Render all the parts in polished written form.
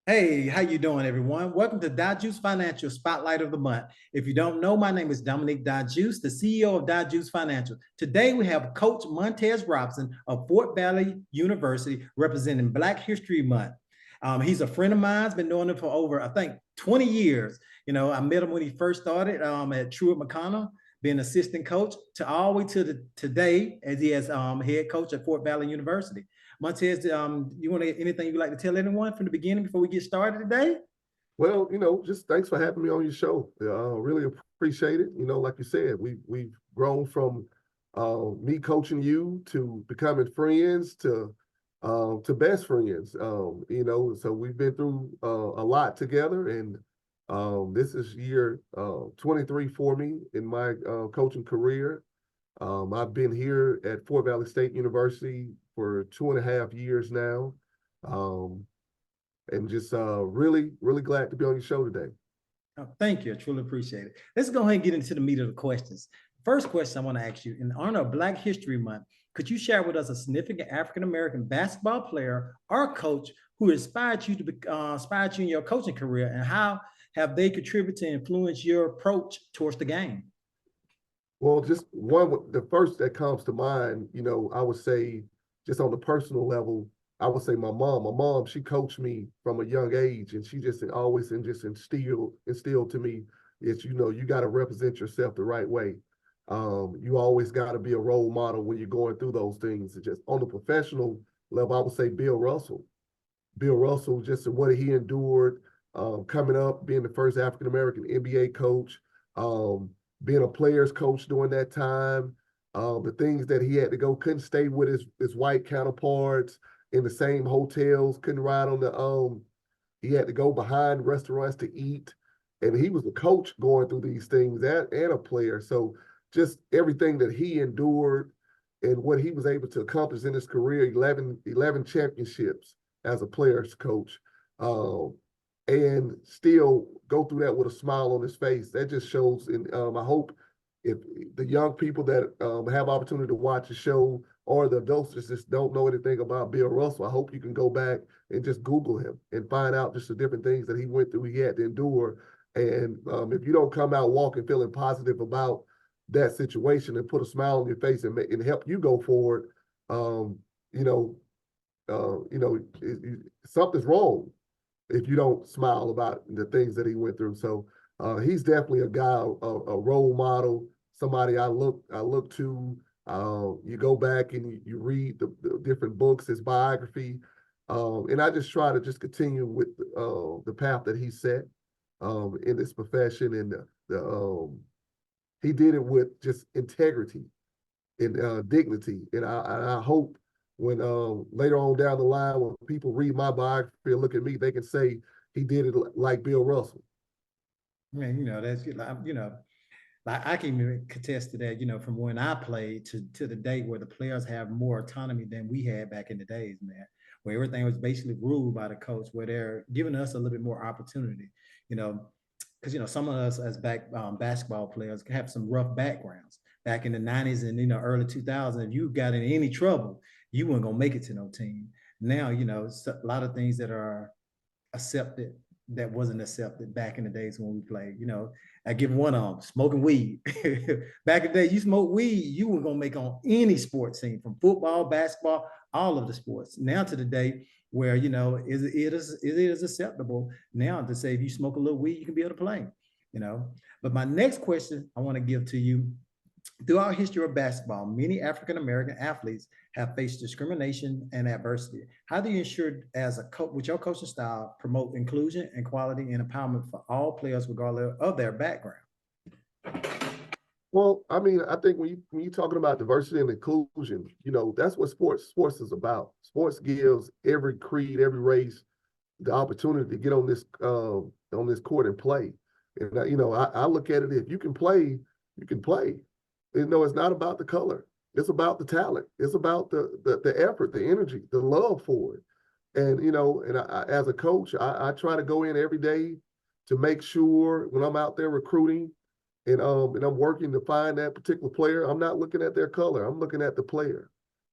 Hey, how you doing, everyone? Welcome to Dieujuste Financial Spotlight of the Month. If you don't know, my name is Dominique Dieujuste, the CEO of Dieujuste Financial. Today, we have Coach Montez of Fort Valley University representing Black History Month. He's a friend of mine, been doing it for over, I think, 20 years. I met him when he first started at Truett McConnell, being assistant coach, to all the way to today as he is head coach at Fort Valley University. Montez, you want anything you'd like to tell anyone from the beginning before we get started today? Well, just thanks for having me on your show. Really appreciate it. Like you said, we've grown from me coaching you to becoming friends to best friends. So we've been through a lot together, and this is year 23 for me in my coaching career. I've been here at Fort Valley State University for 2.5 years now. And just really, really glad to be on your show today. Oh, thank you. I truly appreciate it. Let's go ahead and get into the meat of the questions. First question I want to ask you, in honor of Black History Month, could you share with us a significant African-American basketball player or coach who inspired you in your coaching career, and how have they contributed to influence your approach towards the game? Well, just the first that comes to mind, I would say just on the personal level, I would say my mom. My mom, she coached me from a young age, and she just always just instilled to me is, you got to represent yourself the right way. You always got to be a role model when you're going through those things. And just on the professional level, I would say Bill Russell. Bill Russell, just what he endured, coming up, being the first African-American NBA coach, being a player's coach during that time, the things that he had to go, couldn't stay with his white counterparts in the same hotels, couldn't ride on he had to go behind restaurants to eat. And he was a coach going through these things and a player. So just everything that he endured and what he was able to accomplish in his career, 11 championships as a player's coach, and still go through that with a smile on his face. That just shows, and I hope if the young people that have opportunity to watch the show, or the adults just don't know anything about Bill Russell, I hope you can go back and just Google him and find out just the different things that he went through, he had to endure. And if you don't come out walking feeling positive about that situation and put a smile on your face and help you go forward, something's wrong if you don't smile about the things that he went through. So he's definitely a guy, a role model, somebody I look to. You go back and you read the different books, his biography, and I just try to just continue with the path that he set in this profession, and he did it with just integrity and dignity. And I hope when later on down the line, when people read my biography and look at me, they can say he did it like Bill Russell. Man, that's like I can even contest to that, from when I played to the day where the players have more autonomy than we had back in the days, man, where everything was basically ruled by the coach, where they're giving us a little bit more opportunity, because some of us as basketball players have some rough backgrounds back in the 90s and early 2000s. If you got in any trouble, you weren't gonna make it to no team. Now, a lot of things that are accepted that wasn't accepted back in the days when we played. I give one on smoking weed. Back in the day, you smoke weed, you were gonna make on any sports team, from football, basketball, all of the sports. Now to the day where it is acceptable now to say if you smoke a little weed, you can be able to play. But my next question I want to give to you: throughout history of basketball, many African-American athletes have faced discrimination and adversity. How do you ensure, as a coach, with your coaching style, promote inclusion, equality, and empowerment for all players, regardless of their background? Well, I mean, I think when you're talking about diversity and inclusion, that's what sports is about. Sports gives every creed, every race, the opportunity to get on this court and play. And I look at it: if you can play, you can play. It's not about the color. It's about the talent. It's about the effort, the energy, the love for it. And as a coach, I try to go in every day to make sure when I'm out there recruiting and I'm working to find that particular player, I'm not looking at their color. I'm looking at the player.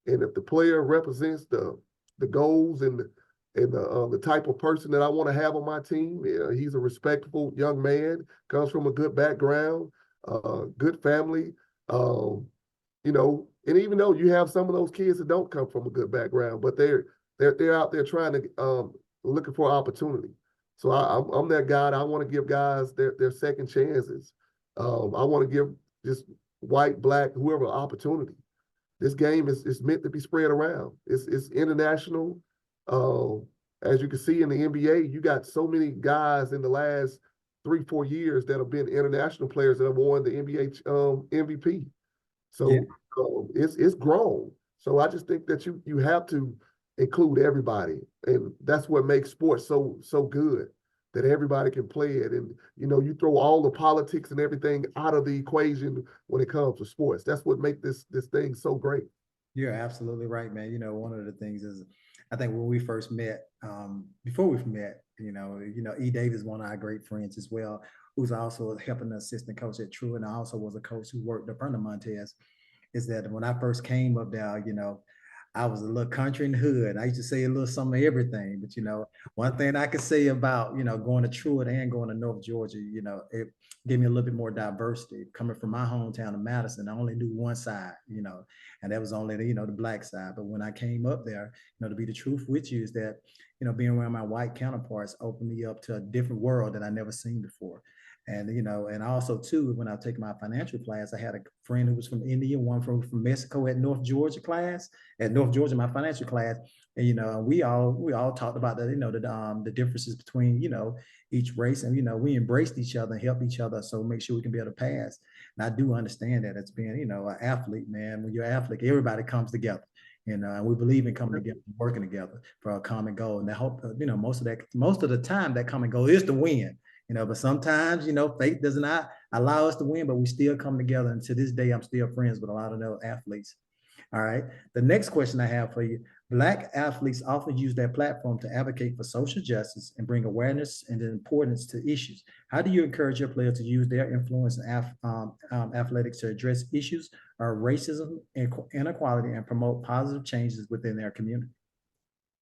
And if the player represents the goals and And the type of person that I want to have on my team, he's a respectable young man, comes from a good background, good family. You know, and even though you have some of those kids that don't come from a good background, but they're out there trying to looking for opportunity. So I'm that guy. I want to give guys their second chances. I want to give just white, black, whoever opportunity. This game is meant to be spread around. It's international. As you can see in the NBA, you got so many guys in the last 3-4 years that have been international players that have won the NBA MVP. Yeah. So it's grown. So I just think that you have to include everybody, and that's what makes sports so good, that everybody can play it. And you throw all the politics and everything out of the equation when it comes to sports. That's what makes this thing so great. You're absolutely right, man. One of the things is, I think when we first met, before we met, E. Davis, one of our great friends as well, who's also helping the assistant coach at True, and also was a coach who worked up under Montez, is that when I first came up there, I was a little country in the hood. I used to say a little something of everything, but one thing I could say about going to Truett and going to North Georgia, it gave me a little bit more diversity. Coming from my hometown of Madison, I only knew one side, and that was only the black side. But when I came up there, to be the truth with you is that being around my white counterparts opened me up to a different world that I never seen before. And and also too, when I take my financial class, I had a friend who was from India, one from Mexico at North Georgia class, my financial class. And we all talked about the differences between each race, and we embraced each other and helped each other, so make sure we can be able to pass. And I do understand that, as being an athlete, man. When you're an athlete, everybody comes together. And we believe in coming together, working together for a common goal. And I hope most of the time that common goal is to win. But sometimes, fate does not allow us to win, but we still come together. And to this day, I'm still friends with a lot of those athletes. All right. The next question I have for you: Black athletes often use their platform to advocate for social justice and bring awareness and importance to issues. How do you encourage your players to use their influence in athletics to address issues of racism and inequality and promote positive changes within their community?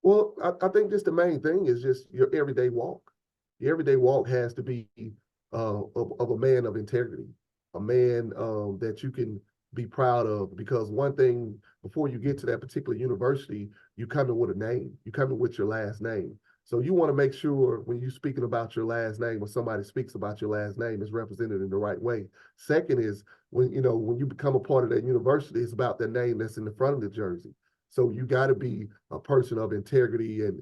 Well, I think just the main thing is just your everyday walk. Your everyday walk has to be of a man of integrity, a man that you can be proud of. Because one thing, before you get to that particular university, you come in with a name. You come in with your last name. So you want to make sure when you're speaking about your last name, when somebody speaks about your last name, is represented in the right way. Second is when you become a part of that university, it's about the name that's in the front of the jersey. So you got to be a person of integrity and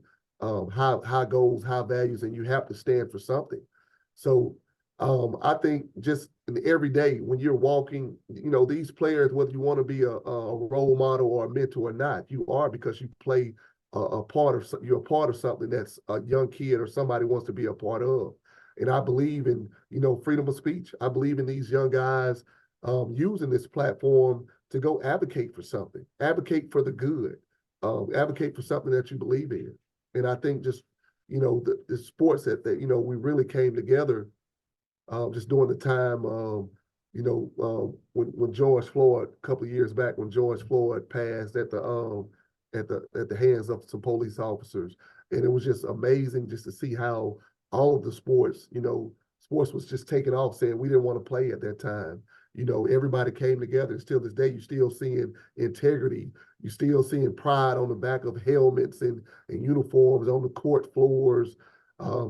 high goals, high values, and you have to stand for something. So I think just in every day when you're walking, these players, whether you want to be a role model or a mentor or not, you are, because you play you're a part of something that's a young kid or somebody wants to be a part of. And I believe in, freedom of speech. I believe in these young guys using this platform to go advocate for something, advocate for the good, advocate for something that you believe in. And I think just, the sports that we really came together just during the time, when George Floyd, a couple of years back, when George Floyd passed at the hands of some police officers. And it was just amazing just to see how all of the sports was just taking off, saying we didn't want to play at that time. Everybody came together. And still this day, you're still seeing integrity. You're still seeing pride on the back of helmets and uniforms on the court floors.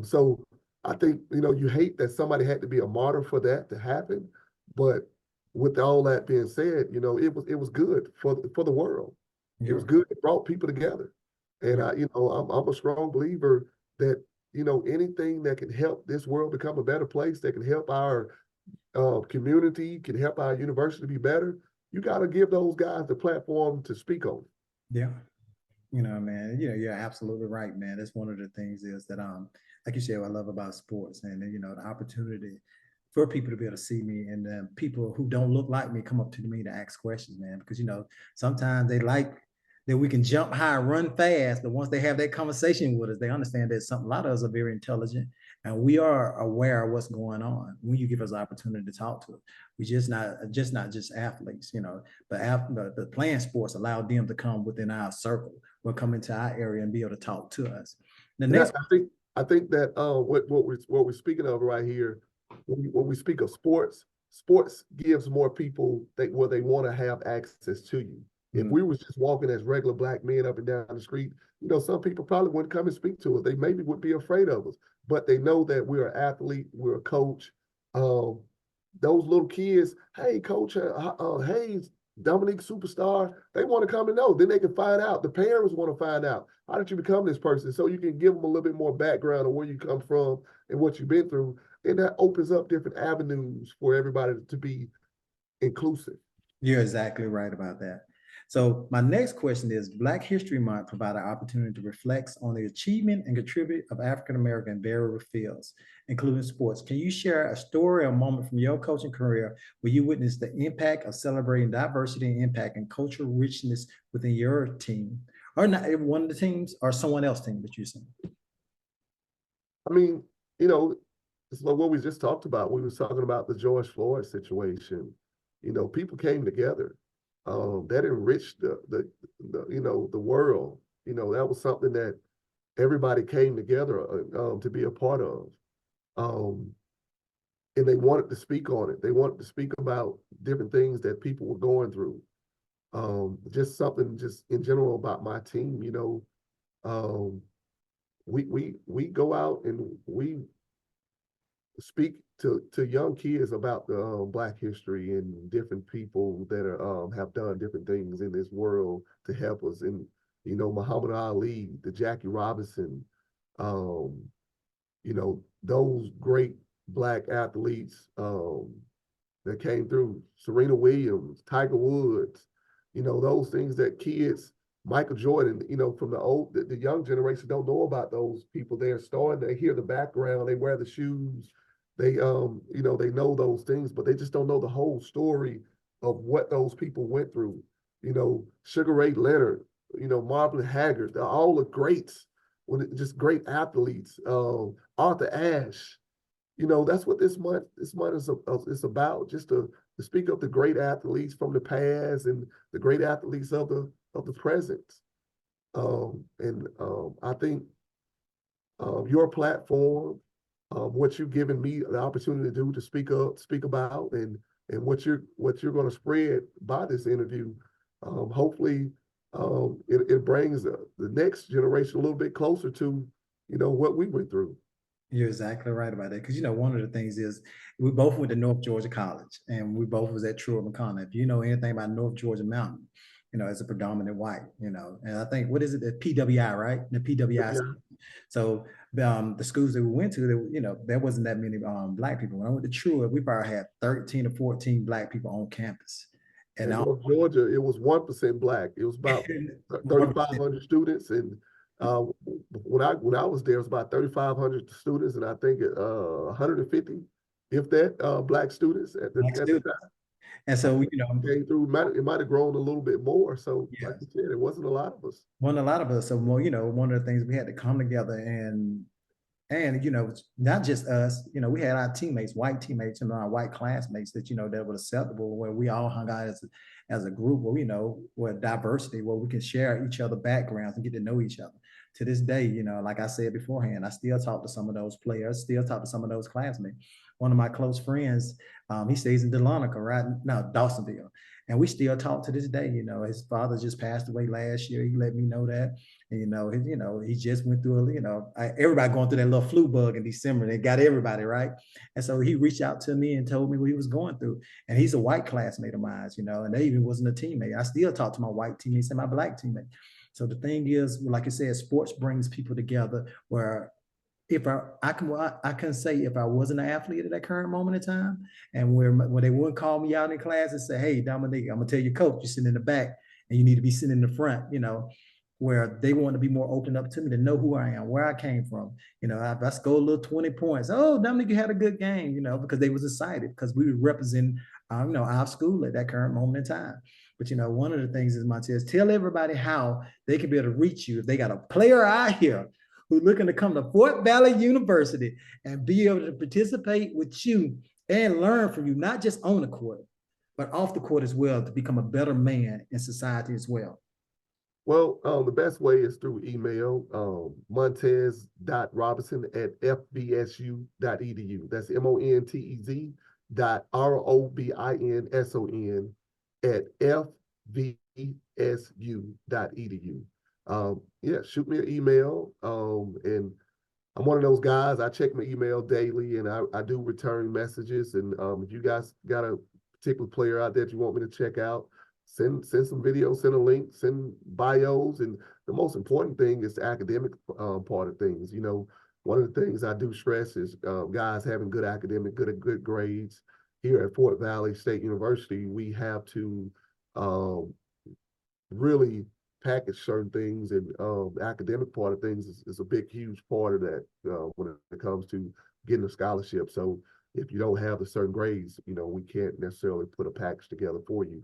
So I think, you hate that somebody had to be a martyr for that to happen. But with all that being said, it was good for the world. Yeah. It was good. It brought people together. And I'm a strong believer that, anything that can help this world become a better place, that can help our community, can help our university be better, you got to give those guys the platform to speak on. Yeah. Man, you're absolutely right, man. That's one of the things is that, like you said, what I love about sports, and the opportunity for people to be able to see me, and then people who don't look like me come up to me to ask questions, man, because, sometimes they like that we can jump high, run fast, but once they have that conversation with us, they understand that a lot of us are very intelligent, and we are aware of what's going on when you give us an opportunity to talk to us. We not just athletes, but the playing sports allow them to come within our circle, will come into our area and be able to talk to us. The And next, I think that what we're speaking of right here, when we speak of sports, sports gives more people where they want to have access to you. If mm, we was just walking as regular black men up and down the street, some people probably wouldn't come and speak to us. They maybe would be afraid of us, but they know that we're an athlete, we're a coach. Um, those little kids, hey, coach, hey, Dominique superstar, they want to come and know. Then they can find out. The parents want to find out, how did you become this person? So you can give them a little bit more background on where you come from and what you've been through. And that opens up different avenues for everybody to be inclusive. you're exactly right about that. So my next question is, Black History Month provide an opportunity to reflect on the achievement and contribute of African American in various fields, including sports. Can you share a story or moment from your coaching career where you witnessed the impact of celebrating diversity and impact and cultural richness within your team, or not one of the teams, or someone else's team that you're saying? I mean, you know, it's like what we just talked about. We was talking about the George Floyd situation. People came together. That enriched the world. That was something that everybody came together to be a part of. Um, and they wanted to speak on it. They wanted to speak about different things that people were going through. Just something just in general about my team, um, we go out and we speak to young kids about the Black history and different people that are have done different things in this world to help us. And Muhammad Ali, the Jackie Robinson, um, those great Black athletes that came through, Serena Williams, Tiger Woods, those things that kids, Michael Jordan, from the young generation don't know about those people. They're starting to hear the background, they wear the shoes, they they know those things, but they just don't know the whole story of what those people went through. Sugar Ray Leonard, Marvin Haggard, they're all the greats, just great athletes. Arthur Ashe, that's what this month is about, just to speak of the great athletes from the past and the great athletes of the present. I think your platform, what you've given me the opportunity to do, to speak about, and what you're going to spread by this interview, hopefully it brings the next generation a little bit closer to what we went through. You're exactly right about that. Because, one of the things is we both went to North Georgia College and we both was at Truett McConnell. If you know anything about North Georgia Mountain, it's a predominant white, and I think, what is it, the PWI, right? The PWI. Yeah. So the schools that we went to, there wasn't that many Black people. When I went to Truett, we probably had 13 to 14 Black people on campus. And in North Georgia, it was 1% Black. It was about 3,500 students, and when I was there, it was about 3,500 students, and I think 150, if that, Black students at the time. And so, came through. It might have grown a little bit more. So, yeah, like you said, it wasn't a lot of us. Wasn't a lot of us. So, well, one of the things we had to come together and not just us, we had our teammates, white teammates, and our white classmates that, that were acceptable, where we all hung out as a group, where, where diversity, where we can share each other backgrounds and get to know each other. To this day, like I said beforehand, I still talk to some of those players, still talk to some of those classmates. One of my close friends, he stays in Dahlonega, right? No, Dawsonville. And we still talk to this day. His father just passed away last year. He let me know that. And, he just went through, everybody going through that little flu bug in December. They got everybody, right? And so he reached out to me and told me what he was going through. And he's a white classmate of mine, and they even wasn't a teammate. I still talk to my white teammates and my Black teammate. So the thing is, like I said, sports brings people together, where if I can say, if I wasn't an athlete at that current moment in time, and when they wouldn't call me out in class and say, hey, Dominique, I'm gonna tell your coach, you're sitting in the back and you need to be sitting in the front, where they want to be more open up to me, to know who I am, where I came from. I scored a little 20 points. Oh, Dominique, you had a good game, because they was excited because we were representing, our school at that current moment in time. But, one of the things is, Montez, tell everybody how they can be able to reach you if they got a player out here who's looking to come to Fort Valley University and be able to participate with you and learn from you, not just on the court, but off the court as well, to become a better man in society as well. Well, the best way is through email, montez.robinson@fbsu.edu. That's montez.robinson@fbsu.edu. Yeah, shoot me an email. And I'm one of those guys, I check my email daily and I do return messages. And if you guys got a particular player out there that you want me to check out, send some videos, send a link, send bios. And the most important thing is the academic part of things. You know, one of the things I do stress is guys having good academic, good grades. Here at Fort Valley State University, we have to um, really package certain things, and the academic part of things is a big, huge part of that when it comes to getting a scholarship. So if you don't have the certain grades, you know, we can't necessarily put a package together for you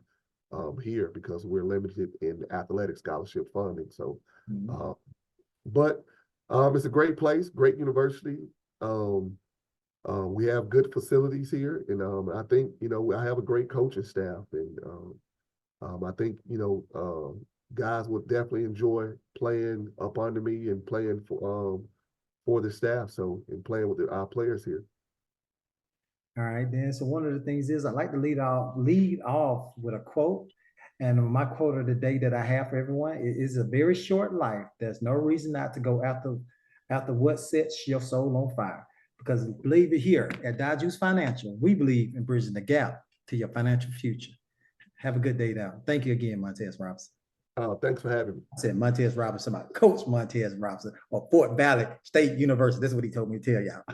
here because we're limited in athletic scholarship funding. So, uh, but it's a great place, great university. We have good facilities here, and I think, you know, I have a great coaching staff, and I think, you know, guys would definitely enjoy playing up under me and playing for the staff. So, and playing with our players here. All right, then. So one of the things is I like to lead off with a quote. And my quote of the day that I have for everyone is a very short life. There's no reason not to go after what sets your soul on fire. Because believe it, here at Dieujuste Financial, we believe in bridging the gap to your financial future. Have a good day now. Thank you again, Montez Robinson. Thanks for having me. I said Montez Robinson, my coach Montez Robinson, or Fort Valley State University. That's what he told me to tell y'all.